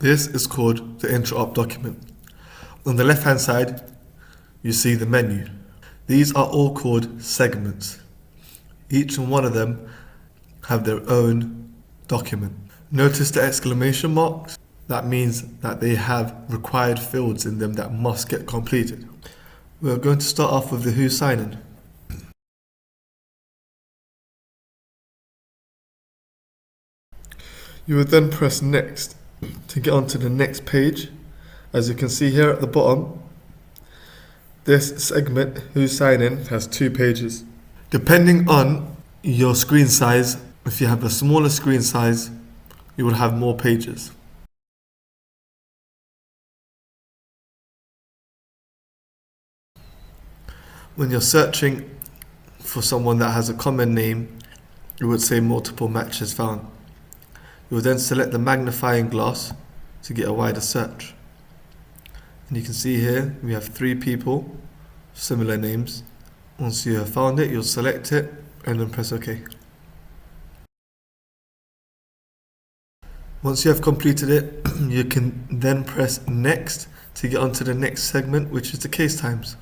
This is called the Intra-Op document. On the left hand side, you see the menu. These are all called segments. Each and one of them have their own document. Notice the exclamation marks? That means that they have required fields in them that must get completed. We're going to start off with the Who sign-in. You would then press Next to get onto the next page. As you can see here at the bottom, this segment, Who Sign In, has 2 pages. Depending on your screen size, if you have a smaller screen size, you will have more pages. When you're searching for someone that has a common name, it would say multiple matches found. You will then select the magnifying glass to get a wider search. And you can see here we have 3 people, similar names. Once you have found it, you'll select it and then press OK. Once you have completed it, you can then press Next to get onto the next segment, which is the case times.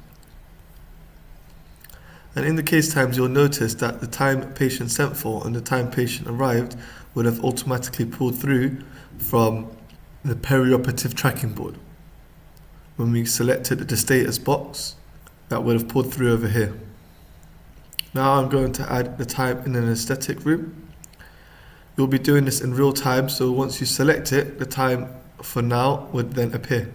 And in the case times, you'll notice that the time patient sent for and the time patient arrived would have automatically pulled through from the perioperative tracking board. When we selected the status box, that would have pulled through over here. Now I'm going to add the time in an anesthetic room. You'll be doing this in real time, so once you select it, the time for now would then appear.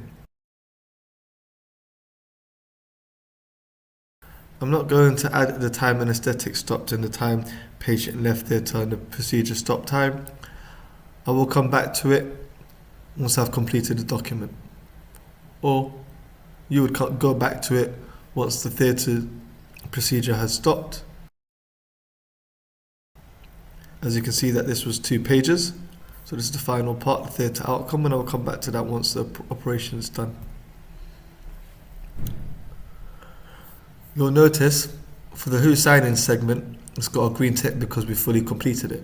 I'm not going to add the time anesthetic stopped and the time patient left theatre and the procedure stop time. I will come back to it once I've completed the document. Or you would go back to it once the theatre procedure has stopped. As you can see that this was 2 pages. So this is the final part, the theatre outcome, and I'll come back to that once the operation is done. You'll notice for the Who sign-in segment, it's got a green tick because we fully completed it.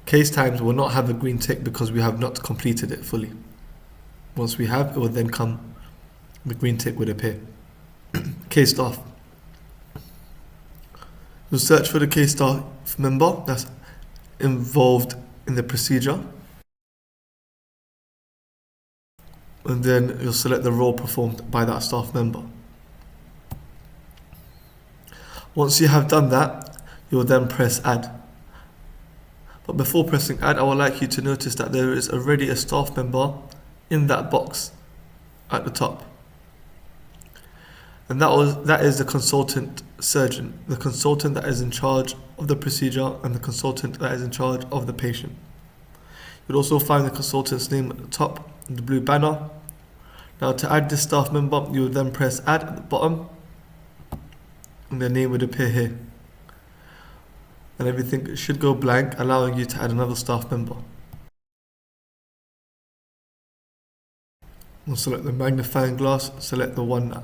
Case times will not have a green tick because we have not completed it fully. Once we have, it will then come, the green tick would appear. Case staff. You'll search for the case staff member that's involved in the procedure. And then you'll select the role performed by that staff member. Once you have done that, you will then press Add. But before pressing Add, I would like you to notice that there is already a staff member in that box at the top. And that is the consultant surgeon, the consultant that is in charge of the procedure and the consultant that is in charge of the patient. You'll also find the consultant's name at the top in the blue banner. Now to add this staff member, you will then press Add at the bottom, and their name would appear here. And everything should go blank, allowing you to add another staff member. We'll select the magnifying glass, select the one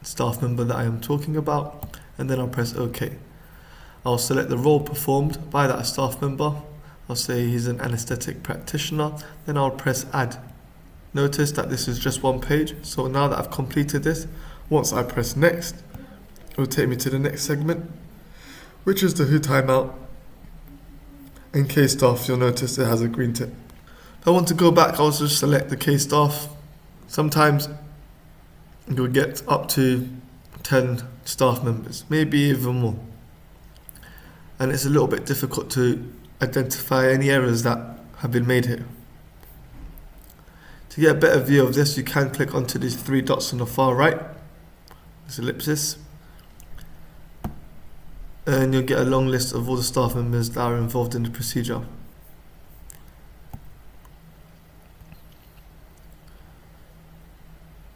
staff member that I am talking about, and then I'll press OK. I'll select the role performed by that staff member. I'll say he's an anesthetic practitioner, then I'll press Add. Notice that this is just 1 page, so now that I've completed this, once I press Next, it will take me to the next segment, which is the Who timeout. In case staff, you'll notice it has a green tick. If I want to go back, I'll just select the case staff. Sometimes you'll get up to 10 staff members, maybe even more. And it's a little bit difficult to identify any errors that have been made here. To get a better view of this, you can click onto these 3 dots on the far right, this ellipsis, and you'll get a long list of all the staff members that are involved in the procedure.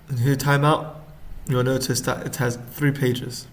And here, timeout, you'll notice that it has 3 pages.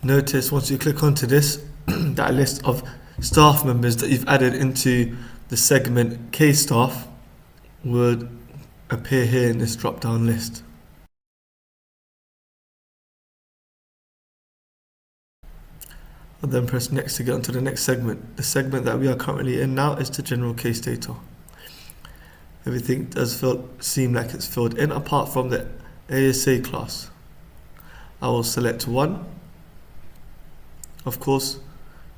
Notice once you click onto this, that list of staff members that you've added into the segment K staff would appear here in this drop down list. I'll then press next to get onto the next segment. The segment that we are currently in now is the general case data. Everything does seem like it's filled in apart from the ASA class. I will select 1. Of course,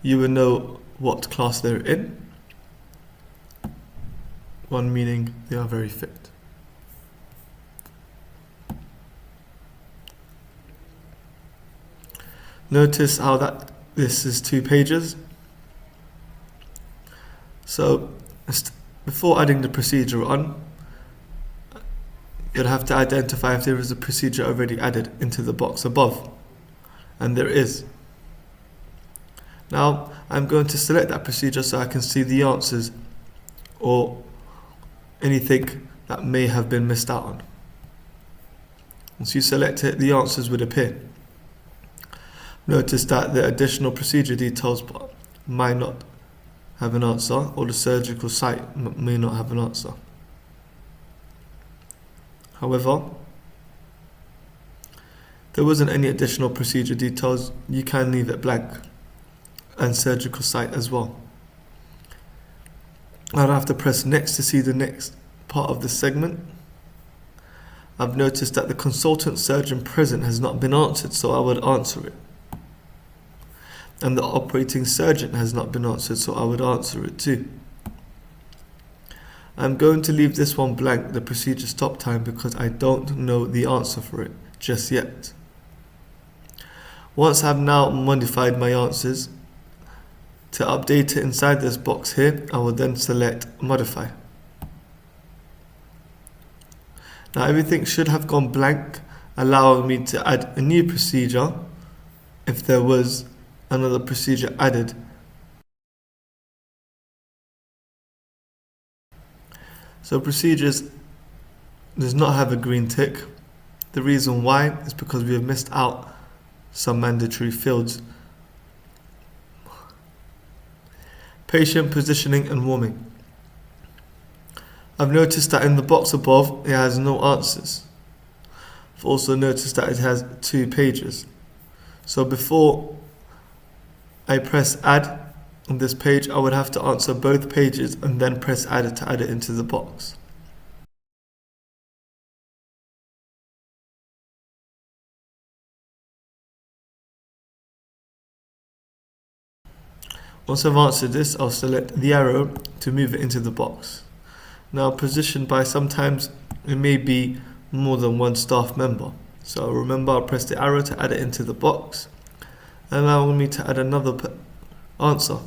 you will know what class they're in. 1 meaning they are very fit. Notice how that this is 2 pages. So before adding the procedure on, you'll have to identify if there is a procedure already added into the box above, and there is. Now I'm going to select that procedure so I can see the answers or anything that may have been missed out on. Once you select it, the answers would appear. Notice that the additional procedure details might not have an answer, or the surgical site may not have an answer. However, there wasn't any additional procedure details, you can leave it blank, and surgical site as well. I'll have to press next to see the next part of the segment. I've noticed that the consultant surgeon present has not been answered, so I would answer it. And the operating surgeon has not been answered, so I would answer it too. I'm going to leave this one blank, the procedure stop time, because I don't know the answer for it just yet. Once I've now modified my answers, to update it inside this box here, I will then select modify. Now everything should have gone blank, allowing me to add a new procedure if there was another procedure added. So procedures does not have a green tick. The reason why is because we have missed out some mandatory fields. Patient positioning and warming. I've noticed that in the box above it has no answers. I've also noticed that it has 2 pages. So before I press add on this page, I would have to answer both pages and then press add to add it into the box. Once I've answered this, I'll select the arrow to move it into the box. Now positioned by, sometimes it may be more than one staff member. So remember, I'll press the arrow to add it into the box, allowing me to add another answer.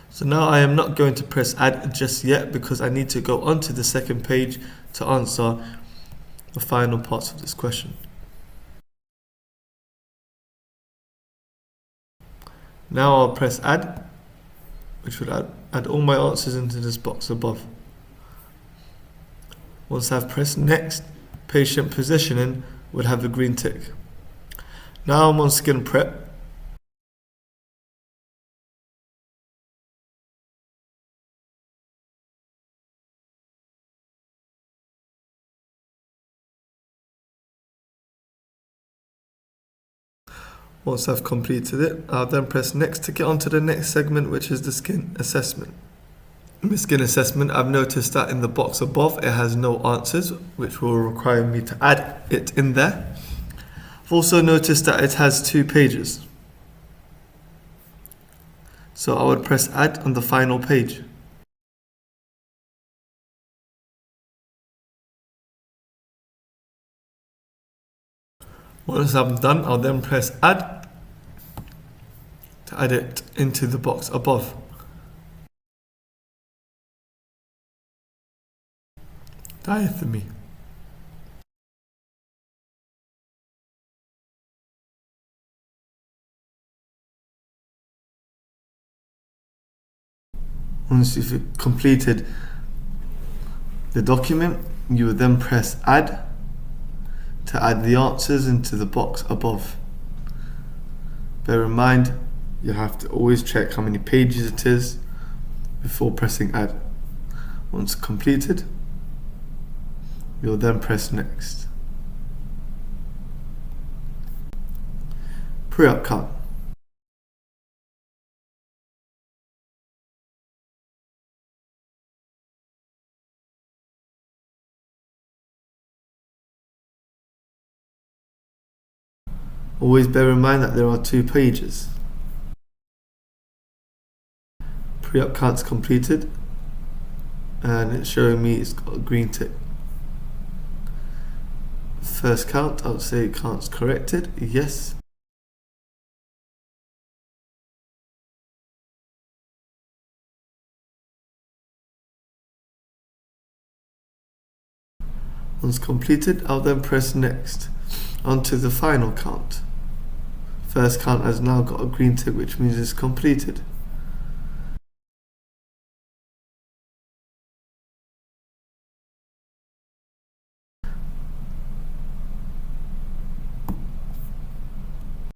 So now I am not going to press add just yet because I need to go onto the second page to answer the final parts of this question. Now I'll press add, which will add all my answers into this box above. Once I've pressed next, patient positioning would have a green tick. Now I'm on skin prep. Once I've completed it, I'll then press next to get onto the next segment, which is the skin assessment. In the skin assessment, I've noticed that in the box above it has no answers, which will require me to add it in there. I've also noticed that it has 2 pages. So I would press add on the final page. Once I'm done, I'll then press add to add it into the box above. Diathermy. Once you've completed the document, you will then press add to add the answers into the box above. Bear in mind, you have to always check how many pages it is before pressing add. Once completed, you'll then press next. Pre-op count. Always bear in mind that there are 2 pages. Pre-op count's completed and it's showing me it's got a green tick. First count, I would say count's corrected, yes. Once completed, I'll then press next. Onto the final count. First count has now got a green tick, which means it's completed.